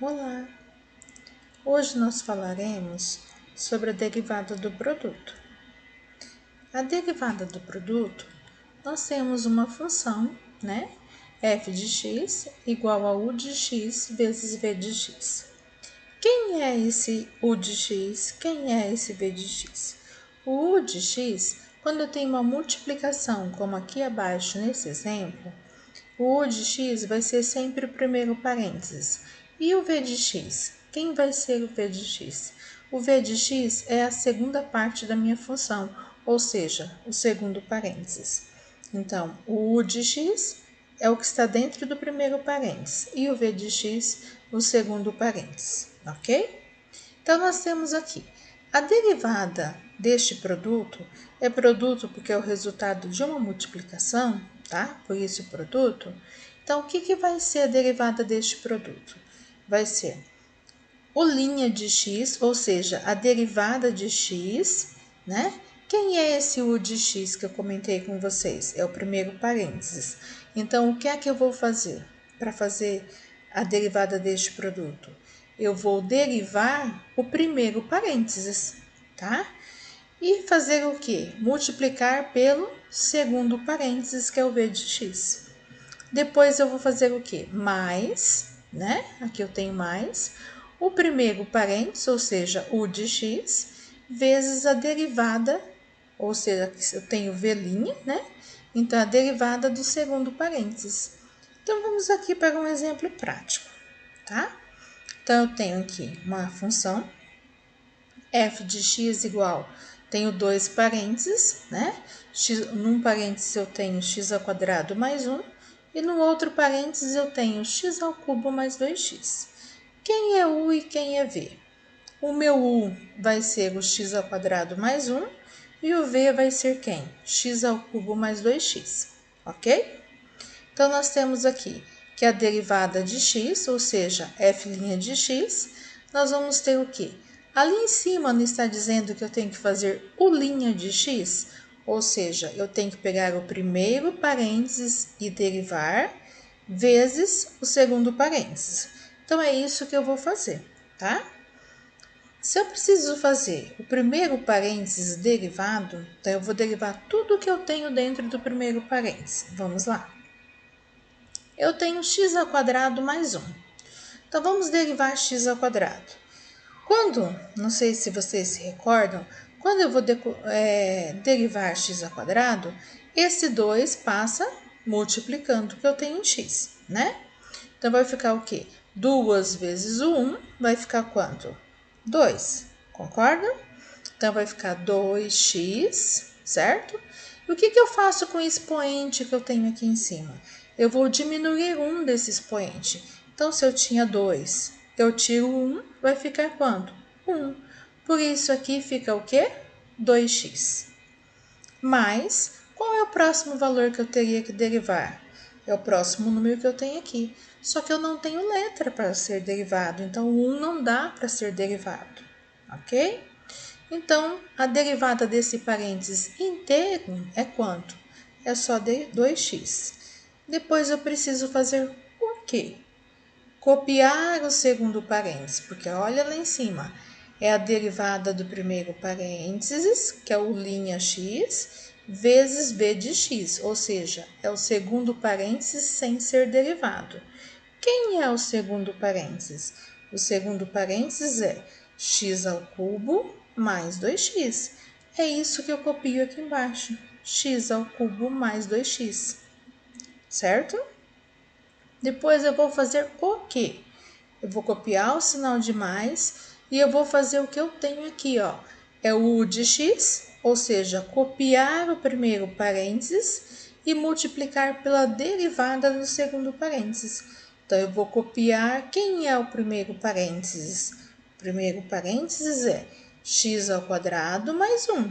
Olá! Hoje nós falaremos sobre a derivada do produto. A derivada do produto, nós temos uma função, f de x igual a u de x vezes v de x. Quem é esse u de x? Quem é esse v de x? O u de x, quando eu tenho uma multiplicação, como aqui abaixo nesse exemplo, o u de x vai ser sempre o primeiro parênteses. E o v de x? Quem vai ser o v de x? O v de x é a segunda parte da minha função, ou seja, o segundo parênteses. Então, o u de x é o que está dentro do primeiro parênteses e o v de x no segundo parênteses, ok? Então, nós temos aqui a derivada deste produto é produto porque é o resultado de uma multiplicação, tá? Por isso produto. Então, o que vai ser a derivada deste produto? Vai ser o linha de x, ou seja, a derivada de x, né? Quem é esse u de x que eu comentei com vocês? É o primeiro parênteses. Então, o que é que eu vou fazer para fazer a derivada deste produto? Eu vou derivar o primeiro parênteses, tá? E fazer o quê? Multiplicar pelo segundo parênteses, que é o v de x. Depois eu vou fazer o quê? Mais, né? Aqui eu tenho mais. O primeiro parênteses, ou seja, u de x, vezes a derivada, ou seja, eu tenho v', né? Então, a derivada do segundo parênteses. Então, vamos aqui para um exemplo prático, tá? Então, eu tenho aqui uma função f de x igual, tenho dois parênteses, né? Num parênteses eu tenho x ao quadrado mais 1 e no outro parênteses eu tenho x ao cubo mais 2x. Quem é u e quem é v? O meu u vai ser o x ao quadrado mais 1 e o v vai ser quem? X ao cubo mais 2x, ok? Então, nós temos aqui que a derivada de x, ou seja, f' de x, nós vamos ter o quê? Ali em cima não está dizendo que eu tenho que fazer o' de x, ou seja, eu tenho que pegar o primeiro parênteses e derivar, vezes o segundo parênteses. Então, é isso que eu vou fazer, tá? Se eu preciso fazer o primeiro parênteses derivado, então eu vou derivar tudo que eu tenho dentro do primeiro parênteses. Vamos lá. Eu tenho x ao quadrado mais 1. Então, vamos derivar x ao quadrado. Quando, não sei se vocês se recordam, quando eu vou derivar x ao quadrado, esse 2 passa multiplicando o que eu tenho em x, né? Então, vai ficar o quê? 2 vezes o 1 vai ficar quanto? 2, concorda? Então, vai ficar 2x, certo? E o que eu faço com o expoente que eu tenho aqui em cima? Eu vou diminuir um desse expoente. Então, se eu tinha 2, eu tiro 1, vai ficar quanto? 1. Por isso, aqui fica o quê? 2x. Mas, qual é o próximo valor que eu teria que derivar? É o próximo número que eu tenho aqui. Só que eu não tenho letra para ser derivado, então o 1 não dá para ser derivado, ok? Então, a derivada desse parênteses inteiro é quanto? É só 2x. Depois eu preciso fazer o quê? Copiar o segundo parênteses, porque olha lá em cima, é a derivada do primeiro parênteses, que é o linha x, vezes v de x, ou seja, é o segundo parênteses sem ser derivado. Quem é o segundo parênteses? O segundo parênteses é x ao cubo mais 2x. É isso que eu copio aqui embaixo, x ao cubo mais 2x, certo? Depois eu vou fazer o quê? Eu vou copiar o sinal de mais e eu vou fazer o que eu tenho aqui, ó. É o u de x, ou seja, copiar o primeiro parênteses e multiplicar pela derivada do segundo parênteses. Então, eu vou copiar quem é o primeiro parênteses. O primeiro parênteses é x ao quadrado mais 1.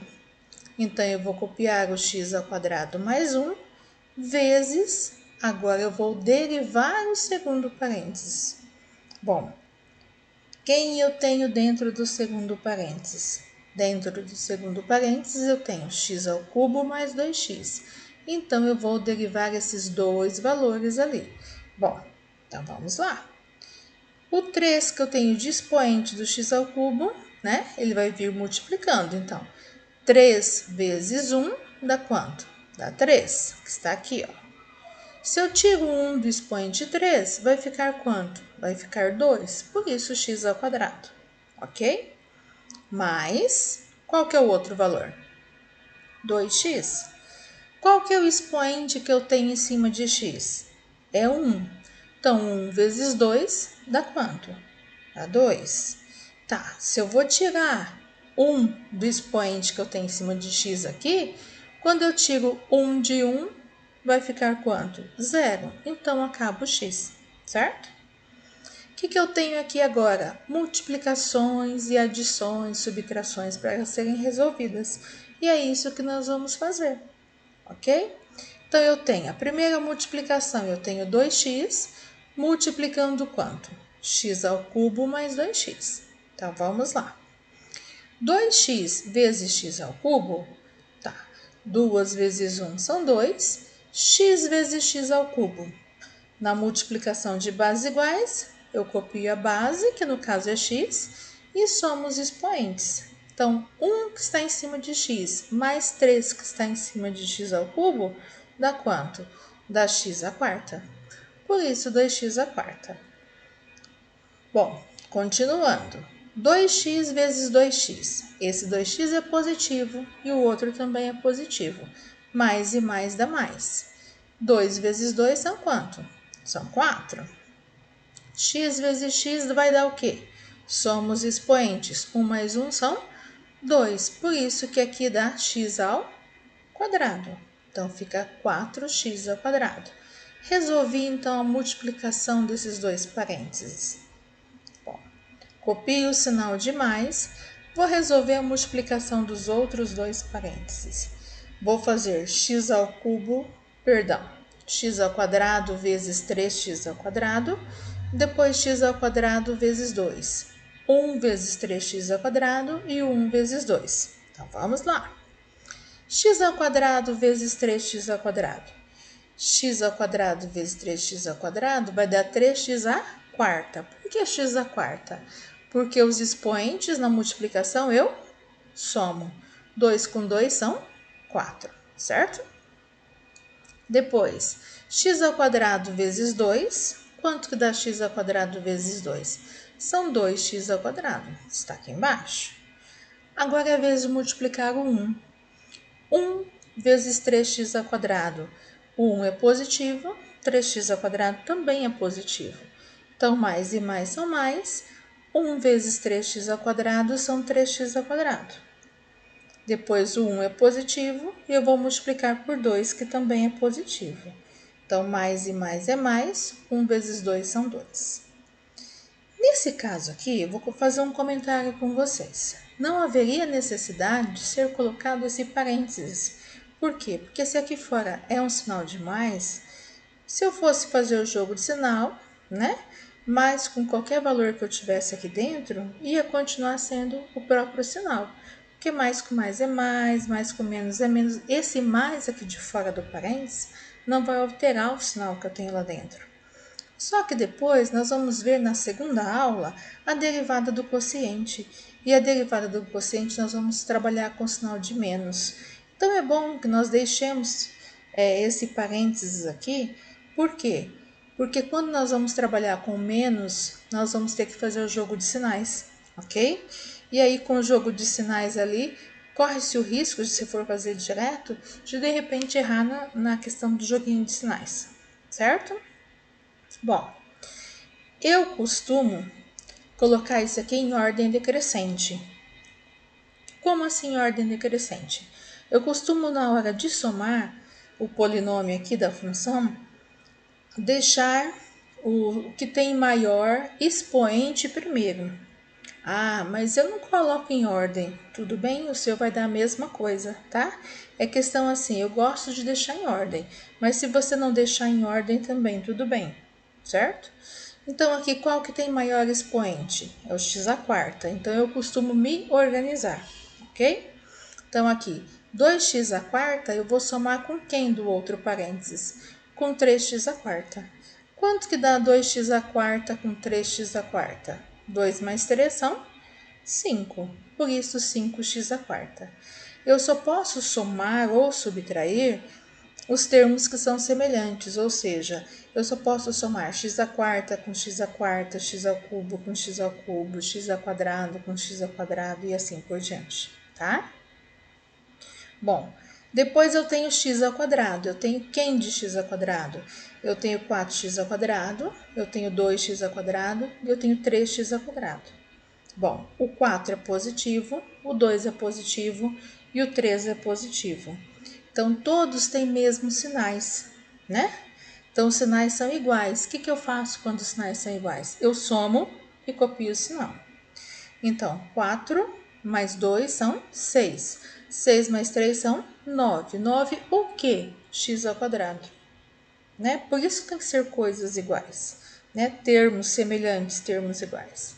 Então, eu vou copiar o x ao quadrado mais 1 vezes, agora eu vou derivar o segundo parênteses. Bom, quem eu tenho dentro do segundo parênteses? Dentro do segundo parênteses eu tenho x ao cubo mais 2x. Então, eu vou derivar esses dois valores ali. Bom, então vamos lá. O 3 que eu tenho de expoente do x ao cubo, né? Ele vai vir multiplicando. Então, 3 vezes 1 dá quanto? Dá 3, que está aqui, ó. Se eu tiro 1 do expoente 3, vai ficar quanto? Vai ficar 2, por isso x ao quadrado, ok? Mais, qual que é o outro valor? 2x. Qual que é o expoente que eu tenho em cima de x? É 1. Então, 1 vezes 2 dá quanto? Dá 2. Tá, se eu vou tirar 1 do expoente que eu tenho em cima de x aqui, quando eu tiro 1 de 1, vai ficar quanto? 0. Então, acaba o x, certo? O que eu tenho aqui agora? Multiplicações e adições, subtrações para serem resolvidas. E é isso que nós vamos fazer, ok? Então, eu tenho a primeira multiplicação, eu tenho 2x multiplicando quanto? X ao cubo mais 2x. Então, vamos lá. 2x vezes x ao cubo, tá. 2 vezes 1 são 2, x vezes x ao cubo. Na multiplicação de bases iguais, eu copio a base, que no caso é x, e somo os expoentes. Então, 1 que está em cima de x mais 3 que está em cima de x ao cubo, dá quanto? Dá x à quarta. Por isso, 2x à quarta. Bom, continuando. 2x vezes 2x. Esse 2x é positivo e o outro também é positivo. Mais e mais dá mais. 2 vezes 2 são quanto? São 4. X vezes x vai dar o quê? Somos expoentes. 1 mais 1 são 2. Por isso que aqui dá x ao quadrado. Então, fica 4x ao quadrado. Resolvi, então, a multiplicação desses dois parênteses. Bom, copio o sinal de mais. Vou resolver a multiplicação dos outros dois parênteses. Vou fazer x ao cubo, x ao quadrado vezes 3x ao quadrado. Depois x ao quadrado vezes 2. 1 vezes 3x ao quadrado e 1 vezes 2. Então, vamos lá. X ao quadrado vezes 3x ao quadrado. X ao quadrado vezes 3x ao quadrado vai dar 3x à quarta. Por que x à quarta? Porque os expoentes na multiplicação eu somo. 2 com 2 são 4, certo? Depois, x ao quadrado vezes 2. Quanto que dá x ao quadrado vezes 2? São 2x ao quadrado. Está aqui embaixo. Agora é a vez de multiplicar o 1. 1 vezes 3x ao quadrado. O 1 é positivo, 3x ao quadrado também é positivo. Então, mais e mais são mais. 1 vezes 3x ao quadrado são 3x ao quadrado. Depois, o 1 é positivo e eu vou multiplicar por 2, que também é positivo. Então, mais e mais é mais. 1 vezes 2 são 2. Nesse caso aqui, eu vou fazer um comentário com vocês. Não haveria necessidade de ser colocado esse parênteses. Por quê? Porque se aqui fora é um sinal de mais, se eu fosse fazer o jogo de sinal, né? Mais com qualquer valor que eu tivesse aqui dentro, ia continuar sendo o próprio sinal. Porque mais com mais com menos é menos. Esse mais aqui de fora do parênteses não vai alterar o sinal que eu tenho lá dentro. Só que depois nós vamos ver na segunda aula a derivada do quociente. E a derivada do quociente nós vamos trabalhar com o sinal de menos. Então é bom que nós deixemos esse parênteses aqui. Por quê? Porque quando nós vamos trabalhar com menos, nós vamos ter que fazer o jogo de sinais, ok? E aí com o jogo de sinais ali, corre-se o risco, se for fazer direto, de repente errar na questão do joguinho de sinais, certo? Bom, eu costumo colocar isso aqui em ordem decrescente. Como assim ordem decrescente? Eu costumo, na hora de somar o polinômio aqui da função, deixar o que tem maior expoente primeiro. Ah, mas eu não coloco em ordem. Tudo bem, o seu vai dar a mesma coisa, tá? É questão assim, eu gosto de deixar em ordem, mas se você não deixar em ordem também, tudo bem, certo? Então, aqui, qual que tem maior expoente? É o x à quarta. Então, eu costumo me organizar, ok? Então, aqui, 2x à quarta, eu vou somar com quem do outro parênteses? Com 3x à quarta. Quanto que dá 2x² com 3x²? 2 mais 3 são 5, por isso 5x². Eu só posso somar ou subtrair os termos que são semelhantes, ou seja, eu só posso somar x² com x², x³ com x³, x² com x² e assim por diante, tá? Bom, depois eu tenho x². Eu tenho quem de x²? Eu tenho 4x², eu tenho 2x² e eu tenho 3x². Bom, o 4 é positivo, o 2 é positivo e o 3 é positivo. Então, todos têm mesmos sinais, né? Então, os sinais são iguais. O que eu faço quando os sinais são iguais? Eu somo e copio o sinal. Então, 4 mais 2 são 6. 6 mais 3 são 9. 9 o quê? X², né? Por isso tem que ser coisas iguais, né? Termos semelhantes, termos iguais.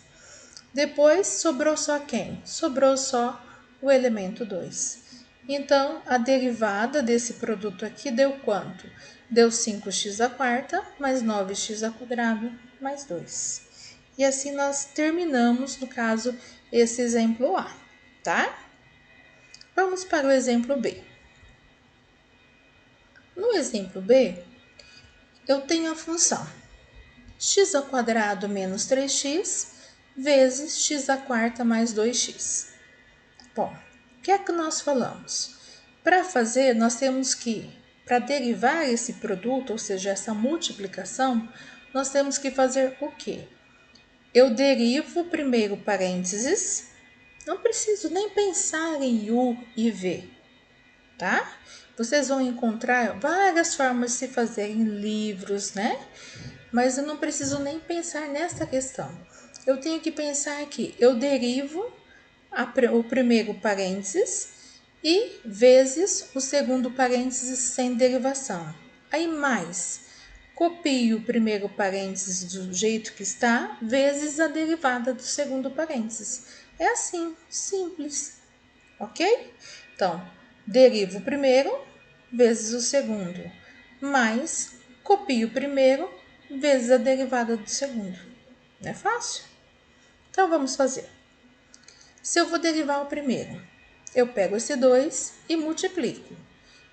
Depois, sobrou só quem? Sobrou só o elemento 2. Então, a derivada desse produto aqui deu quanto? Deu 5x² mais 9x² mais 2. E assim nós terminamos, no caso, esse exemplo A, tá? Vamos para o exemplo B. No exemplo B, eu tenho a função x² menos 3x vezes x² mais 2x. Bom, o que é que nós falamos? Para fazer, nós temos que, para derivar esse produto, ou seja, essa multiplicação, nós temos que fazer o quê? Eu derivo primeiro parênteses, não preciso nem pensar em U e V, tá? Vocês vão encontrar várias formas de se fazer em livros, né? Mas eu não preciso nem pensar nessa questão. Eu tenho que pensar aqui, eu derivo o primeiro parênteses e vezes o segundo parênteses sem derivação. Aí mais, copio o primeiro parênteses do jeito que está, vezes a derivada do segundo parênteses. É assim, simples, ok? Então, derivo o primeiro vezes o segundo, mais copio o primeiro vezes a derivada do segundo. Não é fácil? Então, vamos fazer. Se eu vou derivar o primeiro, eu pego esse 2 e multiplico.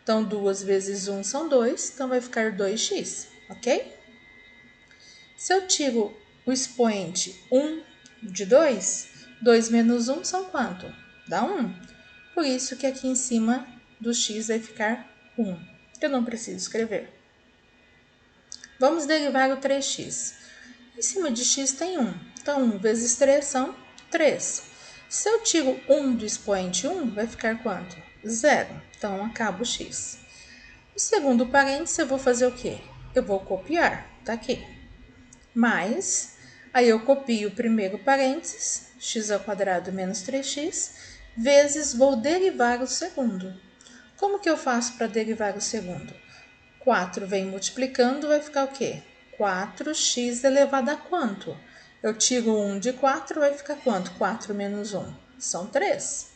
Então, 2 vezes 1 são 2, então vai ficar 2x, ok? Se eu tiro o expoente 1 de 2, 2 menos 1 são quanto? Dá 1. Por isso que aqui em cima do x vai ficar 1. Eu não preciso escrever. Vamos derivar o 3x. Em cima de x tem 1. Então, 1 vezes 3 são 3. Se eu tiro 1 do expoente 1, vai ficar quanto? 0. Então, acaba o x. O segundo parênteses, eu vou fazer o quê? Eu vou copiar. Tá aqui. Mais, aí eu copio o primeiro parênteses, x² menos 3x, vezes vou derivar o segundo. Como que eu faço para derivar o segundo? 4 vem multiplicando, vai ficar o quê? 4x elevado a quanto? Eu tiro 1 de 4, vai ficar quanto? 4 menos 1. São 3.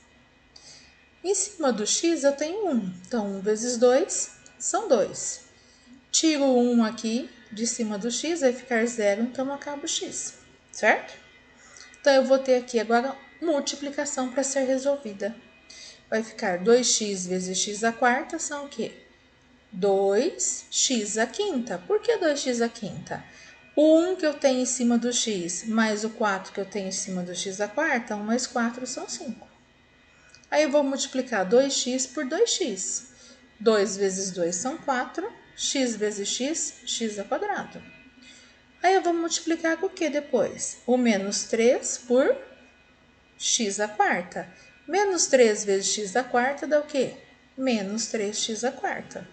Em cima do x eu tenho 1. Então, 1 vezes 2 são 2. Tiro 1 aqui de cima do x, vai ficar 0, então acaba o x. Certo? Então, eu vou ter aqui agora multiplicação para ser resolvida. Vai ficar 2x vezes x² são o quê? 2x à quinta. Por que 2x à quinta? O 1 que eu tenho em cima do x mais o 4 que eu tenho em cima do x², 1 mais 4 são 5. Aí eu vou multiplicar 2x por 2x. 2 vezes 2 são 4, x vezes x, x². Aí eu vou multiplicar com o que depois? O menos 3 por x². Menos 3 vezes x² dá o quê? Menos 3x².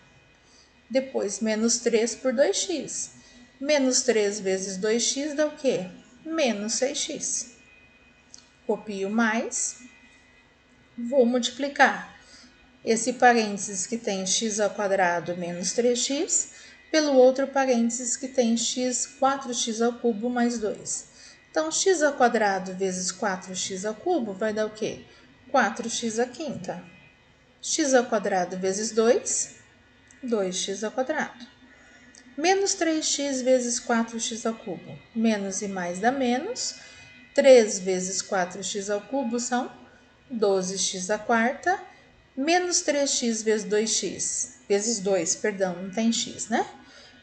Depois, menos 3 por 2x. Menos 3 vezes 2x dá o quê? Menos 6x. Copio mais. Vou multiplicar esse parênteses que tem x² menos 3x pelo outro parênteses que tem 4x³ mais 2. Então, x² vezes 4x³ vai dar o quê? 4x à quinta. x² vezes 2, 2x². Menos 3x vezes 4x ao cubo. Menos e mais dá menos. 3 vezes 4x ao cubo são 12x à quarta. Menos 3x vezes 2x. Vezes 2, perdão, não tem x, né?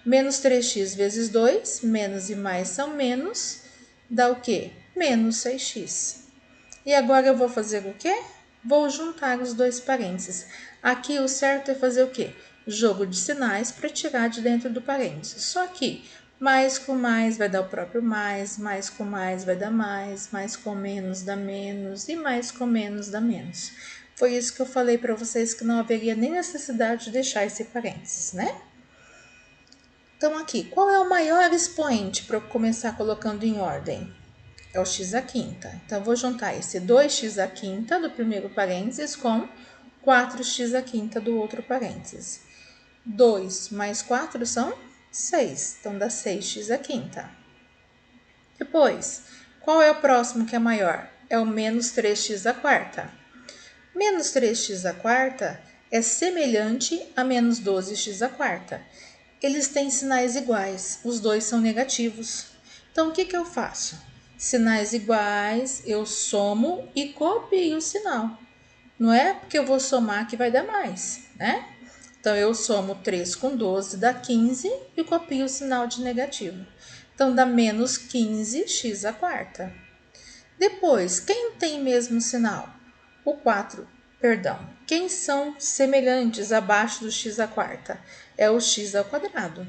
Menos 3x vezes 2, menos e mais são menos, dá o quê? Menos 6x. E agora eu vou fazer o quê? Vou juntar os dois parênteses. Aqui o certo é fazer o quê? Jogo de sinais para tirar de dentro do parênteses. Só que mais com mais vai dar o próprio mais com mais vai dar mais com menos dá menos e mais com menos dá menos. Foi isso que eu falei para vocês que não haveria nem necessidade de deixar esse parênteses, né? Então aqui, qual é o maior expoente para eu começar colocando em ordem? É o x à quinta. Então, eu vou juntar esse 2x à quinta do primeiro parênteses com 4x à quinta do outro parênteses. 2 mais 4 são 6. Então, dá 6x à quinta. Depois, qual é o próximo que é maior? É o menos 3x à quarta. Menos 3x à quarta é semelhante a menos 12x à quarta. Eles têm sinais iguais, os dois são negativos. Então, o que eu faço? Sinais iguais, eu somo e copio o sinal. Não é porque eu vou somar que vai dar mais, né? Então, eu somo 3 com 12, dá 15 e copio o sinal de negativo. Então, dá menos 15x à quarta. Depois, quem tem mesmo sinal? O 4, perdão. Quem são semelhantes abaixo do x à quarta? É o x ao quadrado.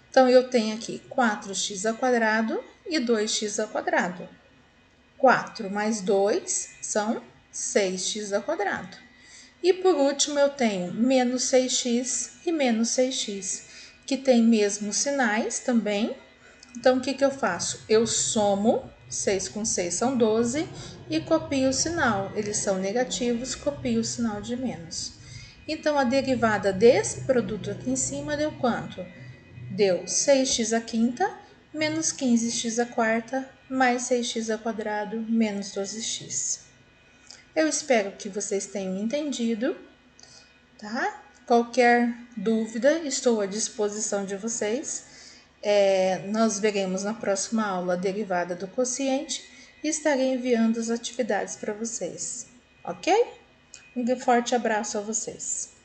Então, eu tenho aqui 4x ao quadrado e 2x ao quadrado. 4 mais 2 são 6x ao quadrado. E por último, eu tenho menos 6x e menos 6x, que tem mesmos sinais também. Então, o que eu faço? Eu somo, 6 com 6 são 12, e copio o sinal. Eles são negativos, copio o sinal de menos. Então, a derivada desse produto aqui em cima deu quanto? Deu 6x à quinta, menos 15x à quarta, mais 6x ao quadrado, menos 12x. Eu espero que vocês tenham entendido, tá? Qualquer dúvida, estou à disposição de vocês. Nós veremos na próxima aula a derivada do quociente e estarei enviando as atividades para vocês, ok? Um forte abraço a vocês.